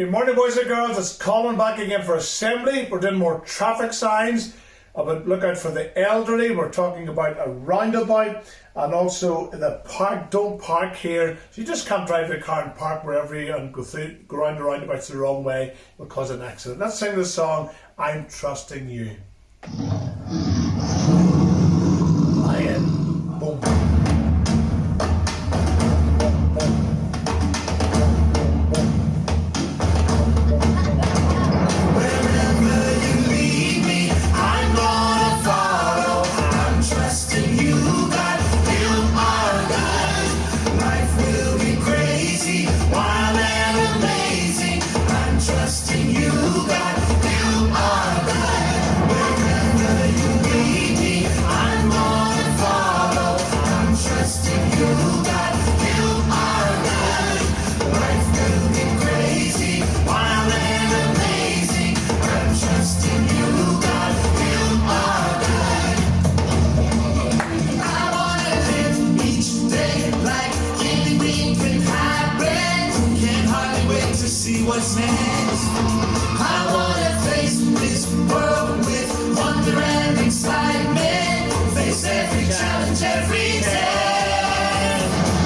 Good morning, boys and girls. It's Colin back again for assembly. We're doing more traffic signs. About look out for the elderly. We're talking about a roundabout, and also the park. Don't park here. So you just can't drive your car and park wherever you and go around the roundabouts the wrong way. It will cause an accident. Let's sing the song, I'm Trusting You. Lion. Boom. See what's next. I wanna face this world with wonder and excitement. Face every challenge every day.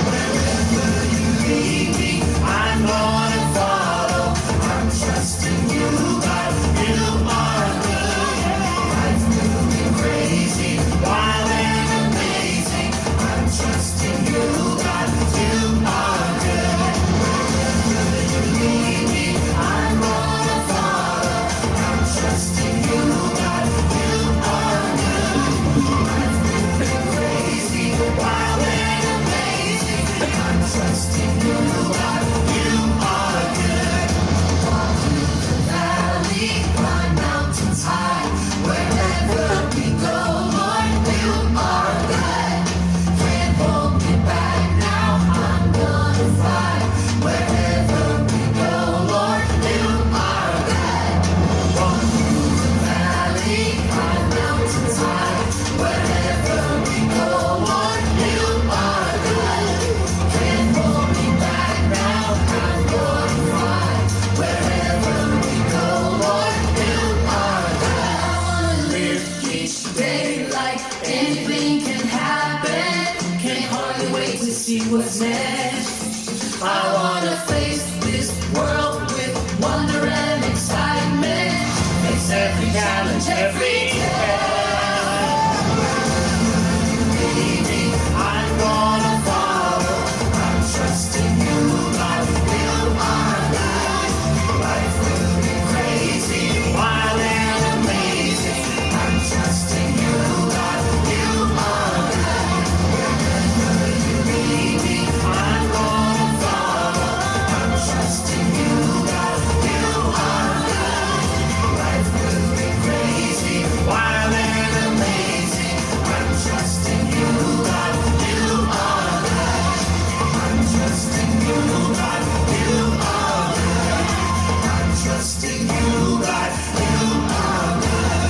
Wherever you lead me, I'm gonna follow. I'm trusting you, God. You are good. Life will be crazy, wild and amazing. I'm trusting you, God. You are good. Wherever you lead me, I'm gonna follow. I'm trusting you, God. You are good. Life will be crazy, wild and amazing. I'm trusting you, God. You are good. Walk through the valley, climb mountains high. Wherever we go, Lord, you are good. Can't hold me back now. I'm gonna fly. Wherever we go, Lord, you are good. Walk through the valley, climb mountains high. Wherever we go, Lord, you are good. Can't hold me back now. I'm gonna fly. Wherever we go, Lord, you are good. I wanna live each day like anything can happen. Can't hardly wait to see what's next. I wanna face this world with wonder and excitement. Face every challenge every day. Lead me, I'm gonna follow. I'm trusting you, God. You are good. Life will be crazy, wild and amazing. I'm trusting you, God. You are good. Wherever you lead me, I'm gonna follow. I'm trusting you, God. You are good. Life will be crazy, wild and amazing. I'm trusting you, God. You are good. I'm trusting you, God. You are good. I'm trusting you, God. You are good.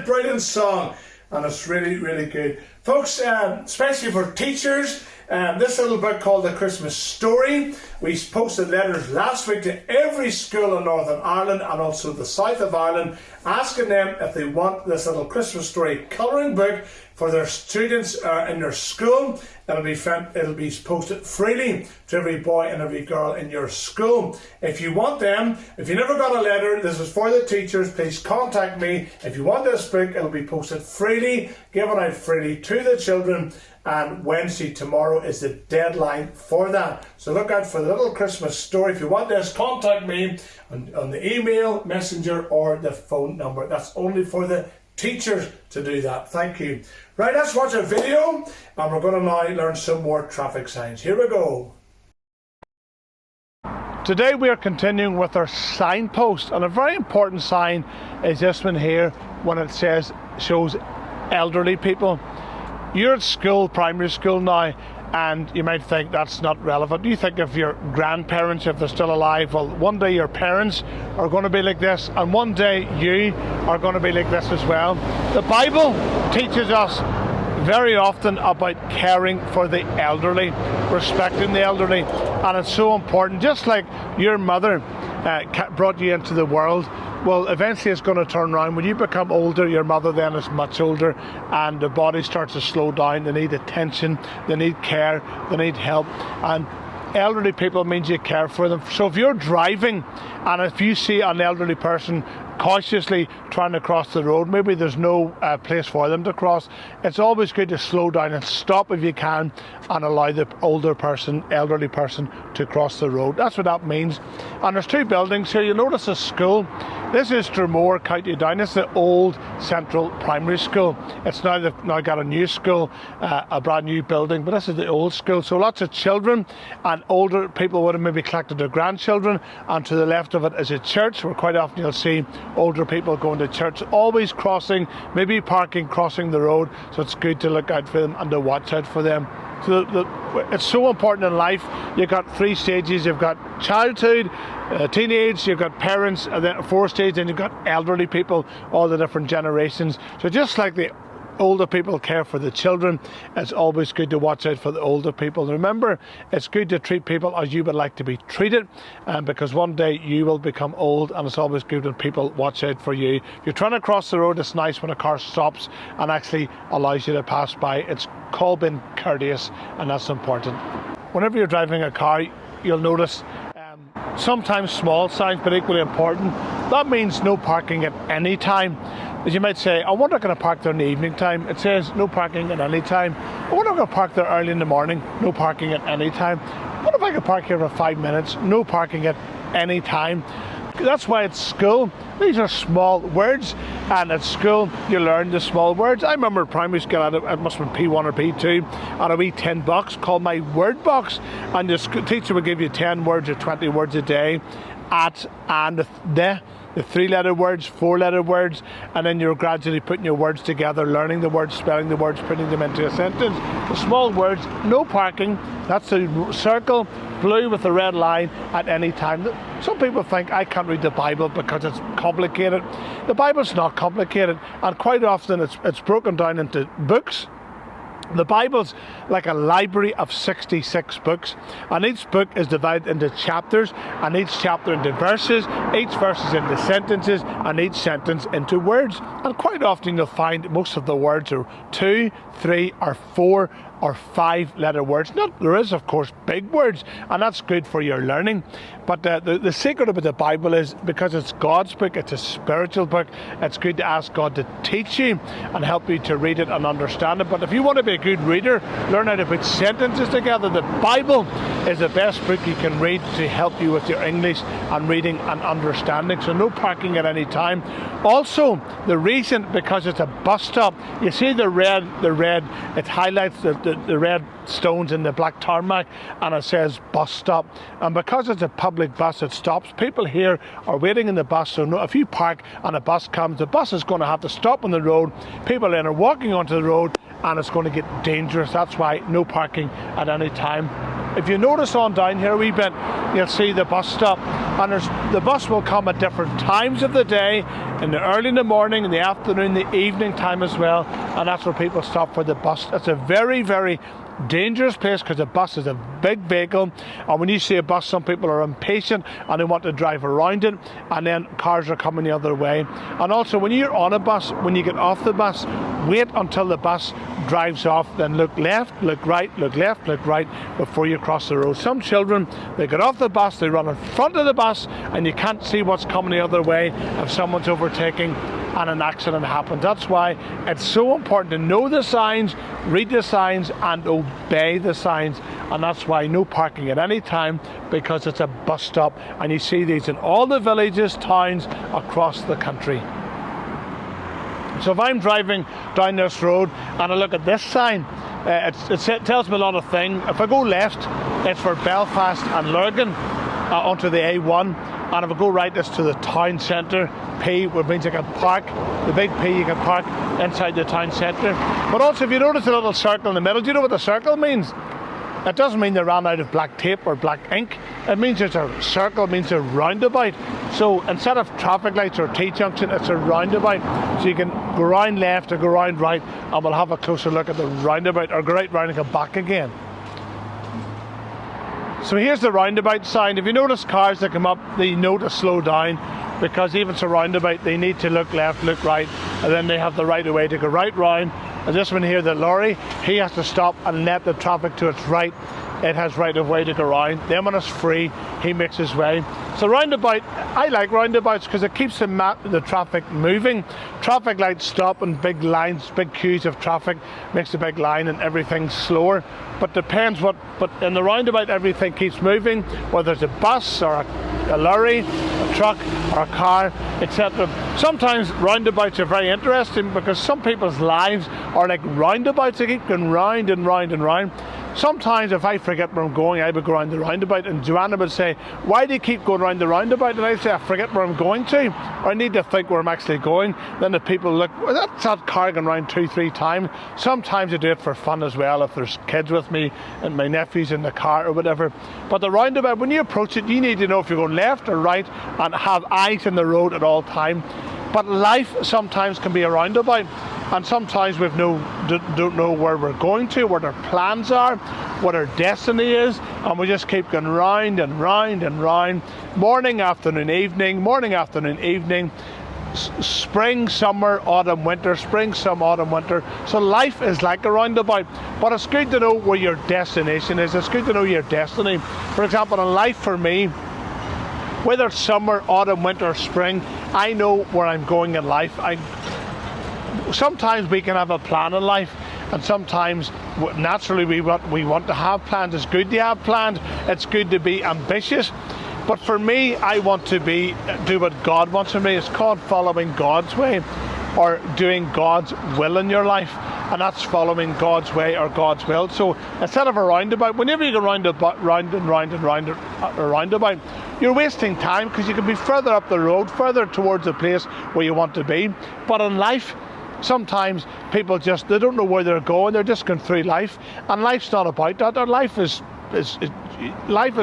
Brilliant song, and it's really good, folks. Especially for teachers. This little book called The Christmas Story. We posted letters last week to every school in Northern Ireland and also the south of Ireland, asking them if they want this little Christmas story colouring book for their students in their school. It'll be posted freely to every boy and every girl in your school. If you want them, if you never got a letter, this is for the teachers, please contact me. If you want this book, it'll be posted freely, given out freely to the children, and Wednesday, tomorrow, is the deadline for that. So look out for the little Christmas story. If you want this, contact me on the email, messenger, or the phone number. That's only for the teachers to do that. Thank you. Right, let's watch a video, and we're going to now learn some more traffic signs. Here we go. Today we are continuing with our signpost, and a very important sign is this one here when it shows elderly people. You're at school, primary school now, and you might think that's not relevant. You think of your grandparents, if they're still alive. Well, one day your parents are going to be like this, and one day you are going to be like this as well. The Bible teaches us very often about caring for the elderly, respecting the elderly, and it's so important. Just like your mother brought you into the world, well, eventually it's going to turn around. When you become older, your mother then is much older, and the body starts to slow down. They need attention, they need care, they need help, and elderly people means you care for them. So if you're driving and if you see an elderly person cautiously trying to cross the road, maybe there's no place for them to cross, it's always good to slow down and stop if you can and allow the elderly person to cross the road. That's what that means. And there's two buildings here. You'll notice a school. This is Dromore, County Down. It's the old Central Primary School. It's they've now got a new school, a brand new building, but this is the old school. So lots of children and older people would have maybe collected their grandchildren, and to the left of it is a church where quite often you'll see older people going to church, always crossing, maybe parking, crossing the road. So it's good to look out for them and to watch out for them. So it's so important in life. You've got 3 stages. You've got childhood, teenage, you've got parents, and then 4 stages, and you've got elderly people, all the different generations. So just like the older people care for the children, it's always good to watch out for the older people. Remember, it's good to treat people as you would like to be treated, because one day you will become old, and it's always good when people watch out for you. If you're trying to cross the road, it's nice when a car stops and actually allows you to pass by. It's called being courteous, and that's important. Whenever you're driving a car, you'll notice sometimes small signs, but equally important. That means no parking at any time. As you might say, I wonder if I'm going to park there in the evening time. It says no parking at any time. I wonder if I'm going to park there early in the morning. No parking at any time. What if I could park here for 5 minutes? No parking at any time. That's why it's school. These are small words, and at school you learn the small words. I remember in primary school, it must have been P1 or P2, and a wee 10 box called my word box, and the teacher would give you 10 words or 20 words a day, at, and, the 3-letter words, 4-letter words, and then you're gradually putting your words together, learning the words, spelling the words, putting them into a sentence. The small words, no parking, that's the circle, blue with the red line, at any time. Some people think I can't read the Bible because it's complicated. The Bible's not complicated, and quite often it's broken down into books. The Bible's like a library of 66 books, and each book is divided into chapters, and each chapter into verses, each verse is into sentences, and each sentence into words. And quite often you'll find most of the words are 2, 3 or 4 or 5-letter words. There is of course big words, and that's good for your learning, but the secret about the Bible is because it's God's book, it's a spiritual book, it's good to ask God to teach you and help you to read it and understand it. But if you want to be a good reader, learn how to put sentences together, the Bible is the best book you can read to help you with your English and reading and understanding. So no parking at any time. Also, the reason, because it's a bus stop, you see the red, it highlights the red stones in the black tarmac, and it says bus stop. And because it's a public bus, it stops. People here are waiting in the bus, so if you park and a bus comes, the bus is going to have to stop on the road. People then are walking onto the road, and it's going to get dangerous. That's why no parking at any time. If you notice on down here a wee bit, you'll see the bus stop, and the bus will come at different times of the day, early in the morning, in the afternoon, the evening time as well, and that's where people stop for the bus. It's a very, very dangerous place because the bus is a big vehicle, and when you see a bus, some people are impatient and they want to drive around it, and then cars are coming the other way. And also, when you're on a bus, when you get off the bus, wait until the bus drives off, then look left, look right, look left, look right before you cross the road. Some children, they get off the bus, they run in front of the bus, and you can't see what's coming the other way if someone's overtaking and an accident happens. That's why it's so important to know the signs, read the signs, and obey the signs. And that's why no parking at any time, because it's a bus stop, and you see these in all the villages, towns across the country. So if I'm driving down this road and I look at this sign, it tells me a lot of things. If I go left, it's for Belfast and Lurgan onto the A1, and if I go right, it's to the town centre. P, which means you can park, the big P, you can park inside the town centre. But also, if you notice the little circle in the middle, do you know what the circle means? It doesn't mean they ran out of black tape or black ink. It means it's a circle, it means a roundabout. So instead of traffic lights or T-junction, it's a roundabout. So you can go round left or go round right, and we'll have a closer look at the roundabout, or go right round and come back again. So here's the roundabout sign. If you notice cars that come up, they know to slow down, because even it's a roundabout, they need to look left, look right, and then they have the right of way to go right round. And this one here, the lorry, he has to stop and let the traffic to its right. It has right of way to go round. Then when it's free, he makes his way. So roundabout, I like roundabouts because it keeps the traffic moving. Traffic lights stop and big lines, big queues of traffic makes a big line and everything's slower. But depends but in the roundabout everything keeps moving, whether it's a bus or a lorry, a truck or a car, etc. Sometimes roundabouts are very interesting because some people's lives are like roundabouts. They keep going round and round and round. Sometimes if I forget where I'm going, I would go around the roundabout, and Joanna would say, why do you keep going around the roundabout? And I'd say, I forget where I'm going to, or I need to think where I'm actually going. Then the people look, well, that's that car going around 2-3 times. Sometimes I do it for fun as well, if there's kids with me and my nephew's in the car or whatever. But the roundabout, when you approach it, you need to know if you're going left or right and have eyes on the road at all times. But life sometimes can be a roundabout. And sometimes we don't know where we're going to, what our plans are, what our destiny is, and we just keep going round and round and round. Morning, afternoon, evening, spring, summer, autumn, winter, spring, summer, autumn, winter. So life is like a roundabout. But it's good to know where your destination is. It's good to know your destiny. For example, in life for me, whether it's summer, autumn, winter, or spring, I know where I'm going in life. Sometimes we can have a plan in life, and sometimes naturally we want to have plans. It's good to have plans. It's good to be ambitious. But for me, I want to do what God wants of me. It's called following God's way, or doing God's will in your life, and that's following God's way or God's will. So instead of a roundabout, whenever you go round and round a roundabout, you're wasting time, because you can be further up the road, further towards the place where you want to be. But in life, sometimes people they don't know where they're going. They're just going through life, and life's not about that. Our life is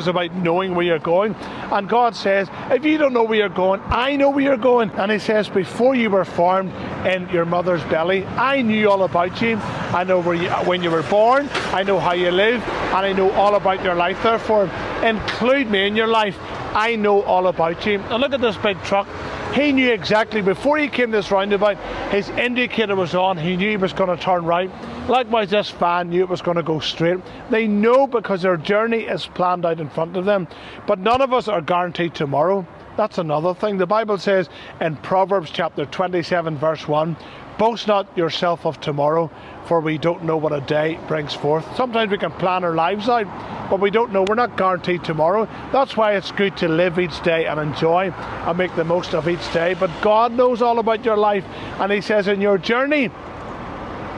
about knowing where you're going. And God says, if you don't know where you're going, I know where you're going. And he says, before you were formed in your mother's belly, I knew all about you. I know when you were born, I know how you live, and I know all about your life. Therefore, include me in your life. I know all about you. And look at this big truck. He knew exactly, before he came this roundabout, his indicator was on. He knew he was going to turn right. Likewise, this van knew it was going to go straight. They know because their journey is planned out in front of them. But none of us are guaranteed tomorrow. That's another thing. The Bible says in Proverbs chapter 27, verse 1, boast not yourself of tomorrow, for we don't know what a day brings forth. Sometimes we can plan our lives out, but we don't know. We're not guaranteed tomorrow. That's why it's good to live each day and enjoy and make the most of each day. But God knows all about your life, and he says in your journey,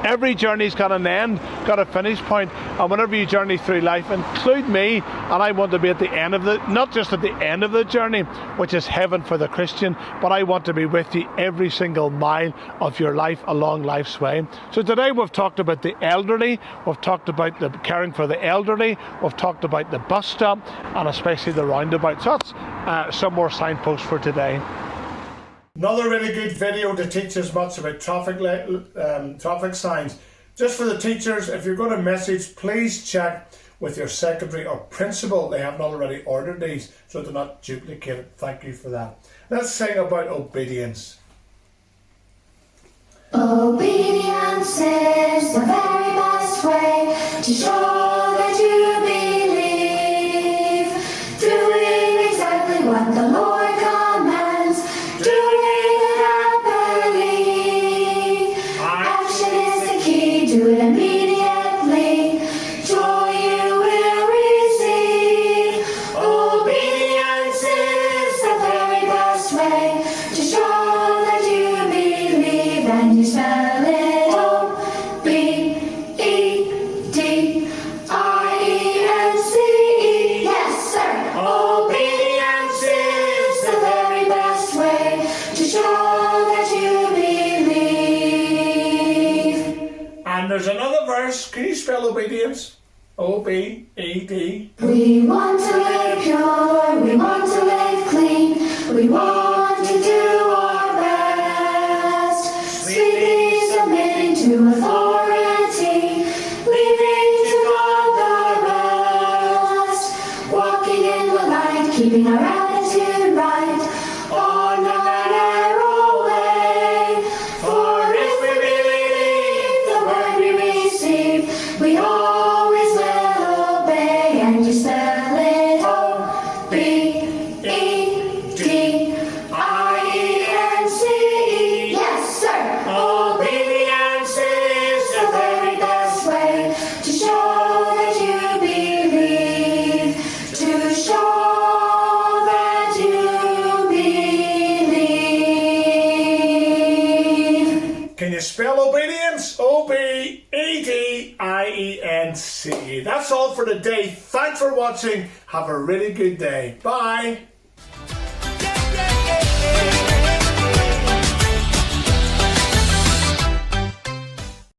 every journey's got an end, got a finish point, and whenever you journey through life, include me, and I want to be at the end of not just at the end of the journey, which is heaven for the Christian, but I want to be with you every single mile of your life along life's way. So today we've talked about the elderly, we've talked about the caring for the elderly, we've talked about the bus stop, and especially the roundabout. So that's some more signposts for today. Another really good video to teach us much about traffic signs. Just for the teachers, if you're going to message, please check with your secretary or principal. They haven't already ordered these, so they're not duplicated. Thank you for that. Let's sing about obedience. Obedience is the very best way to show that you believe. Doing exactly what the Lord commands. Doing it happily. Action is the key. Do it immediately. Joy you will receive. Obedience is the very best way to show that you believe. And you spell it O-B-E-D-I-E-N-C-E. Yes, sir. Obedience is the very best way to show that you believe. And there's another verse. Can you spell obedience? O-B-E-D. We want to live pure, we want to live clean, we want to do our best. Sweetly submitting to authority, leaving to God the rest. Walking in the light, keeping our attitude right, on the narrow way. For if we believe the word we receive, we always will obey. And you spell it O-B-E-D-I-E-N-C-E. Yes, sir. Obedience is the very best way to show that you believe. To show that you believe. Can you spell obedience? O-B-E-D-I-E-N-C-E. That's all for today. Thanks for watching. Have a really good day. Bye.